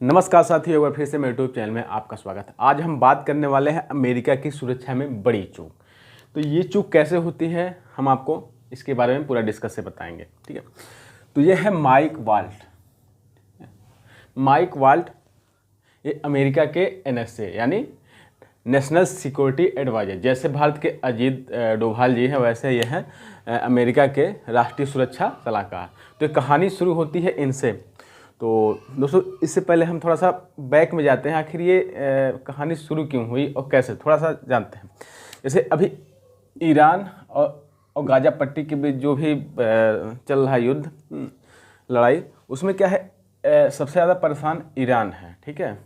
नमस्कार साथियों, एक बार फिर से मेरे यूट्यूब चैनल में आपका स्वागत है। आज हम बात करने वाले हैं अमेरिका की सुरक्षा में बड़ी चूक। तो ये चूक कैसे होती है हम आपको इसके बारे में पूरा डिस्कस से बताएंगे, ठीक है। तो ये है माइक वाल्ट ये अमेरिका के NSA यानी नेशनल सिक्योरिटी एडवाइजर, जैसे भारत के अजीत डोभाल जी हैं वैसे ये हैं अमेरिका के राष्ट्रीय सुरक्षा सलाहकार। तो ये कहानी शुरू होती है इनसे। तो दोस्तों, इससे पहले हम थोड़ा सा बैक में जाते हैं, आखिर ये कहानी शुरू क्यों हुई और कैसे, थोड़ा सा जानते हैं। जैसे अभी ईरान और गाजा पट्टी के बीच जो भी चल रहा है युद्ध, लड़ाई, उसमें क्या है, सबसे ज़्यादा परेशान ईरान है, ठीक है।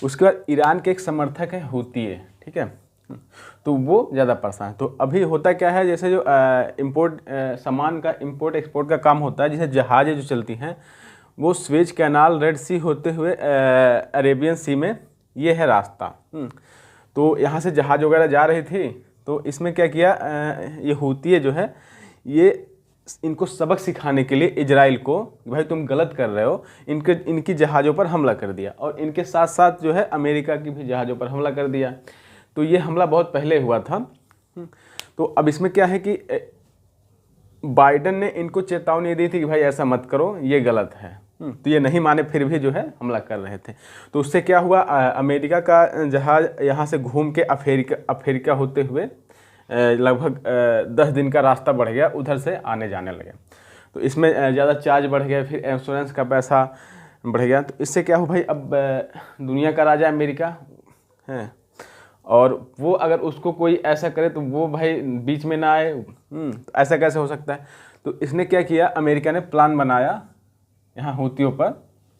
उसके बाद ईरान के एक समर्थक हैं हूती है, ठीक है। तो वो ज़्यादा परेशान है। तो अभी होता क्या है, जैसे जो सामान का इम्पोर्ट एक्सपोर्ट का काम होता है, जैसे जहाज़ें जो चलती हैं वो स्वेज कैनाल, रेड सी होते हुए अरेबियन सी में ये है रास्ता। तो यहाँ से जहाज़ वगैरह जा रही थी। तो इसमें क्या किया, ये हूती जो है ये इनको सबक सिखाने के लिए इजराइल को, भाई तुम गलत कर रहे हो, इनकी जहाज़ों पर हमला कर दिया और इनके साथ साथ जो है अमेरिका की भी जहाज़ों पर हमला कर दिया। तो ये हमला बहुत पहले हुआ था। तो अब इसमें क्या है कि बाइडन ने इनको चेतावनी दी थी कि भाई ऐसा मत करो, ये गलत है। तो ये नहीं माने, फिर भी जो है हमला कर रहे थे। तो उससे क्या हुआ, अमेरिका का जहाज़ यहाँ से घूम के अफ्रीका होते हुए लगभग 10 दिन का रास्ता बढ़ गया, उधर से आने जाने लगे। तो इसमें ज़्यादा चार्ज बढ़ गया, फिर इंश्योरेंस का पैसा बढ़ गया। तो इससे क्या हुआ भाई, अब दुनिया का राजा अमेरिका है और वो अगर उसको कोई ऐसा करे तो वो भाई बीच में ना आए। ऐसा कैसे हो सकता है। तो इसने क्या किया, अमेरिका ने प्लान बनाया यहाँ हूतियों पर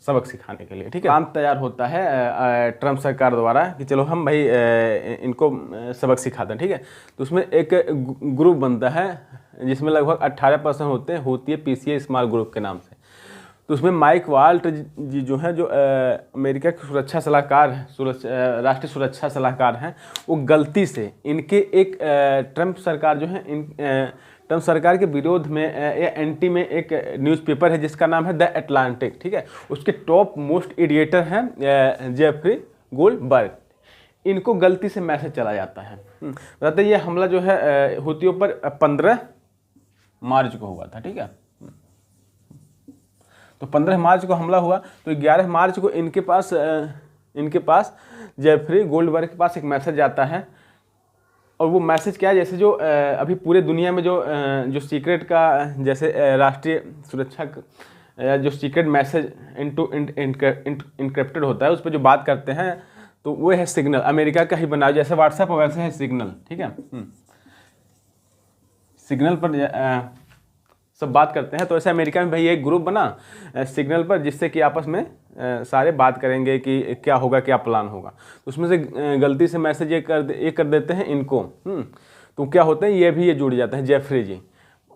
सबक सिखाने के लिए, ठीक है। प्लान तैयार होता है ट्रंप सरकार द्वारा कि चलो हम भाई इनको सबक सिखाते हैं, ठीक है। तो उसमें एक ग्रुप बनता है जिसमें लगभग 18% होते हैं हूती PCA स्मॉल ग्रुप के नाम से। तो उसमें माइक वाल्ट जी जो हैं, जो अमेरिका के सुरक्षा सलाहकार हैं, राष्ट्रीय सुरक्षा सलाहकार हैं, वो गलती से इनके एक ट्रंप सरकार जो है, ट्रंप सरकार के विरोध में या एंटी में एक न्यूज़पेपर है जिसका नाम है द अटलांटिक, ठीक है। उसके टॉप मोस्ट एडिटर हैं जेफरी गोल्डबर्ग। इनको गलती से मैसेज चला जाता है। बताते ये हमला जो है हूतियों पर 15 मार्च को हुआ था, ठीक है। तो 15 मार्च को हमला हुआ। तो 11 मार्च को इनके पास जेफरी गोल्डबर्ग के पास एक मैसेज आता है। और वो मैसेज क्या है, जैसे जो अभी पूरे दुनिया में जो सीक्रेट का, जैसे राष्ट्रीय सुरक्षा जो सीक्रेट मैसेज इनक्रिप्टेड होता है, उस पर जो बात करते हैं तो वो है सिग्नल। अमेरिका का ही बना, जैसे व्हाट्सएप वैसे है सिग्नल, ठीक है। सिग्नल पर सब बात करते हैं। तो ऐसे अमेरिका में भाई एक ग्रुप बना सिग्नल पर, जिससे कि आपस में सारे बात करेंगे कि क्या होगा, क्या प्लान होगा। तो उसमें से गलती से मैसेज ये कर देते हैं इनको। तो क्या होते हैं, ये जुड़ जाते हैं जेफरी जी।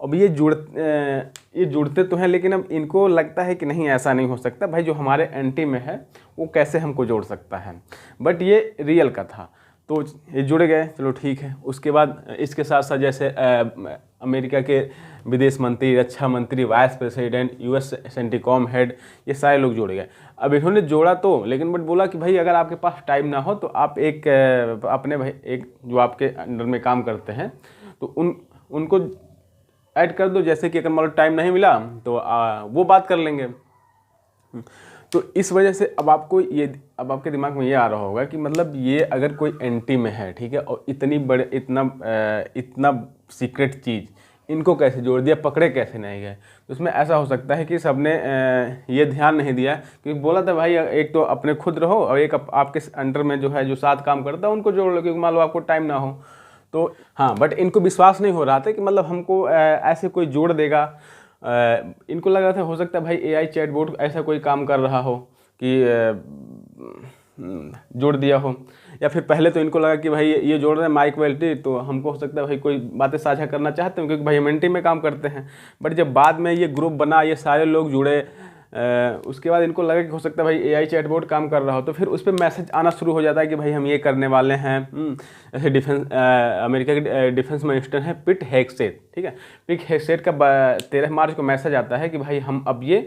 अब ये जुड़ते तो हैं, लेकिन अब इनको लगता है कि नहीं, ऐसा नहीं हो सकता भाई, जो हमारे एंटी में है वो कैसे हमको जोड़ सकता है। बट ये रियल का था। तो ये जुड़ गए, चलो ठीक है। उसके बाद इसके साथ साथ जैसे अमेरिका के विदेश मंत्री, रक्षा मंत्री, वाइस प्रेसिडेंट, US सेंटिकॉम हेड, ये सारे लोग जुड़ गए। अब इन्होंने जोड़ा तो, लेकिन बट बोला कि भाई अगर आपके पास टाइम ना हो तो आप अपने भाई एक जो आपके अंडर में काम करते हैं तो उनको ऐड कर दो, जैसे कि अगर मान लो टाइम नहीं मिला तो वो बात कर लेंगे। तो इस वजह से अब आपके दिमाग में ये आ रहा होगा कि मतलब ये अगर कोई एंटी में है, ठीक है, और इतना सीक्रेट चीज़ इनको कैसे जोड़ दिया, पकड़े कैसे नहीं गए। तो उसमें ऐसा हो सकता है कि सबने ये ध्यान नहीं दिया, क्योंकि बोला था भाई एक तो अपने खुद रहो और एक आपके अंडर में जो है जो साथ काम करता है उनको जोड़ लो, क्योंकि मान लो आपको टाइम ना हो तो। हाँ, बट इनको विश्वास नहीं हो रहा था कि मतलब हमको ऐसे कोई जोड़ देगा। इनको लग रहा था हो सकता है भाई AI चैटबॉट ऐसा कोई काम कर रहा हो कि जोड़ दिया हो, या फिर पहले तो इनको लगा कि भाई ये जोड़ रहे हैं माइक वेल्टी, तो हमको हो सकता है भाई कोई बातें साझा करना चाहते हैं, क्योंकि भाई हम एंटी में काम करते हैं। बट जब बाद में ये ग्रुप बना, ये सारे लोग जुड़े, उसके बाद इनको लगा कि हो सकता है भाई AI चैटबॉट काम कर रहा हो, तो फिर उस पर मैसेज आना शुरू हो जाता है कि भाई हम ये करने वाले हैं। ऐसे अमेरिका के डिफेंस मिनिस्टर हैं पिट हेगसेथ, ठीक है। पिट हेगसेथ का 13 मार्च को मैसेज आता है कि भाई हम अब ये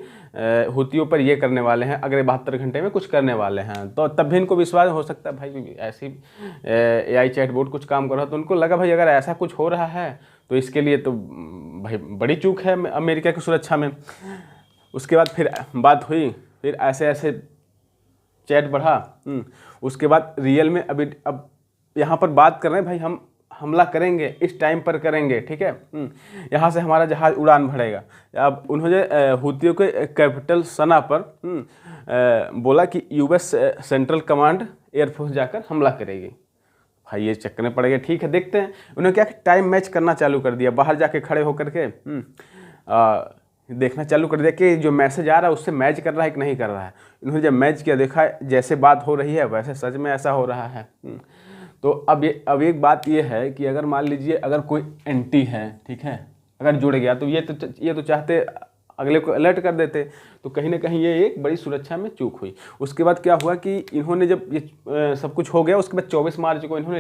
हुतियों पर ये करने वाले हैं, अगले 72 घंटे में कुछ करने वाले हैं। तो तब भी इनको विश्वास हो सकता है भाई ऐसी AI चैटबॉट कुछ काम कर रहा है, तो उनको लगा भाई अगर ऐसा कुछ हो रहा है तो इसके लिए तो भाई बड़ी चूक है अमेरिका की सुरक्षा में। उसके बाद फिर बात हुई, फिर ऐसे ऐसे चैट बढ़ा। उसके बाद रियल में अब यहाँ पर बात कर रहे हैं भाई हम हमला करेंगे, इस टाइम पर करेंगे, ठीक है। यहाँ से हमारा जहाज़ उड़ान भरेगा। अब उन्होंने हुतियों के कैपिटल सना पर बोला कि US सेंट्रल कमांड एयरफोर्स जाकर हमला करेगी। भाई ये चक्कर में पड़ गए, ठीक है देखते हैं। उन्होंने क्या टाइम मैच करना चालू कर दिया, बाहर जाके खड़े होकर के देखना चालू कर दिया कि जो मैसेज आ रहा है उससे मैच कर रहा है कि नहीं कर रहा है। इन्होंने जब मैच किया, देखा जैसे बात हो रही है वैसे सच में ऐसा हो रहा है। तो अब एक बात ये है कि अगर मान लीजिए अगर कोई एंटी है, ठीक है, अगर जुड़ गया तो ये तो चाहते अगले को अलर्ट कर देते। तो कहीं ना कहीं ये एक बड़ी सुरक्षा में चूक हुई। उसके बाद क्या हुआ कि इन्होंने जब ये सब कुछ हो गया, उसके बाद 24 मार्च को इन्होंने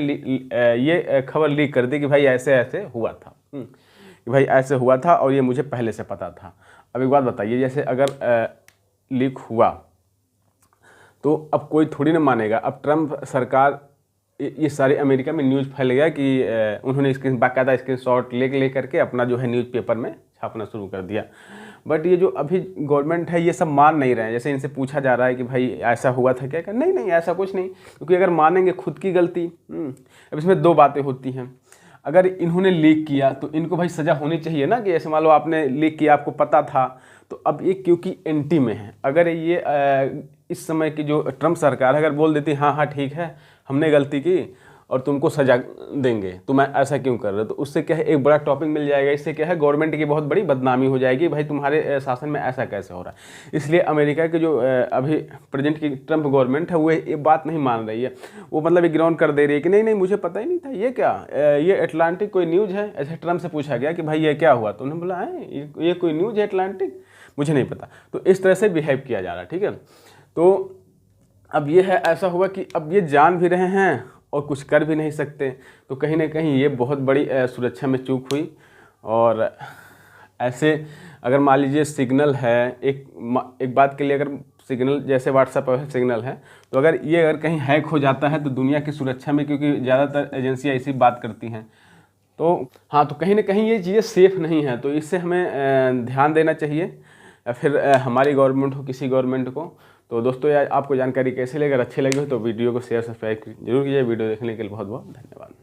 ये खबर लीक कर दी कि भाई ऐसे ऐसे हुआ था, कि भाई ऐसे हुआ था और ये मुझे पहले से पता था। अब एक बात बताइए, जैसे अगर लीक हुआ तो अब कोई थोड़ी ना मानेगा। अब ट्रम्प सरकार, ये सारे अमेरिका में न्यूज़ फैल गया कि उन्होंने बाकायदा स्क्रीनशॉट ले करके अपना जो है न्यूज़पेपर में छापना शुरू कर दिया। बट ये जो अभी गवर्नमेंट है ये सब मान नहीं रहे हैं। जैसे इनसे पूछा जा रहा है कि भाई ऐसा हुआ था क्या, नहीं ऐसा कुछ नहीं, क्योंकि अगर मानेंगे खुद की गलती। अब इसमें दो बातें होती हैं। अगर इन्होंने लीक किया तो इनको भाई सज़ा होनी चाहिए ना, कि ऐसे मान लो आपने लीक किया, आपको पता था। तो अब ये क्योंकि एंटी में है, अगर ये इस समय की जो ट्रम्प सरकार अगर बोल देती हाँ ठीक है हमने गलती की और तुमको सजा देंगे, तुम ऐसा क्यों कर रहे हो, तो उससे क्या है एक बड़ा टॉपिक मिल जाएगा। इससे क्या है गवर्नमेंट की बहुत बड़ी बदनामी हो जाएगी, भाई तुम्हारे शासन में ऐसा कैसे हो रहा है। इसलिए अमेरिका के जो अभी प्रेजेंट की ट्रम्प गवर्नमेंट है वो ये बात नहीं मान रही है। वो मतलब इग्नोर कर दे रही है कि नहीं मुझे पता ही नहीं था, ये क्या ये अटलांटिक कोई न्यूज़ है। ऐसे ट्रम्प से पूछा गया कि भाई ये क्या हुआ, तो उन्होंने बोला है ये कोई न्यूज़ है अटलांटिक, मुझे नहीं पता। तो इस तरह से बिहेव किया जा रहा है, ठीक है। तो अब ये है, ऐसा हुआ कि अब ये जान भी रहे हैं और कुछ कर भी नहीं सकते। तो कहीं ना कहीं ये बहुत बड़ी सुरक्षा में चूक हुई। और ऐसे अगर मान लीजिए सिग्नल है, एक बात के लिए अगर सिग्नल जैसे व्हाट्सएप पर सिग्नल है, तो अगर कहीं हैक हो जाता है तो दुनिया की सुरक्षा में, क्योंकि ज़्यादातर एजेंसियाँ इसी बात करती हैं, तो हाँ, तो कहीं ना कहीं ये चीज़ें सेफ़ नहीं हैं। तो इससे हमें ध्यान देना चाहिए, या फिर हमारी गवर्नमेंट हो, किसी गवर्नमेंट को। तो दोस्तों यार आपको जानकारी कैसी लगी, अगर अच्छी लगी हो तो वीडियो को शेयर सब्सक्राइब जरूर कीजिए। वीडियो देखने के लिए बहुत बहुत धन्यवाद।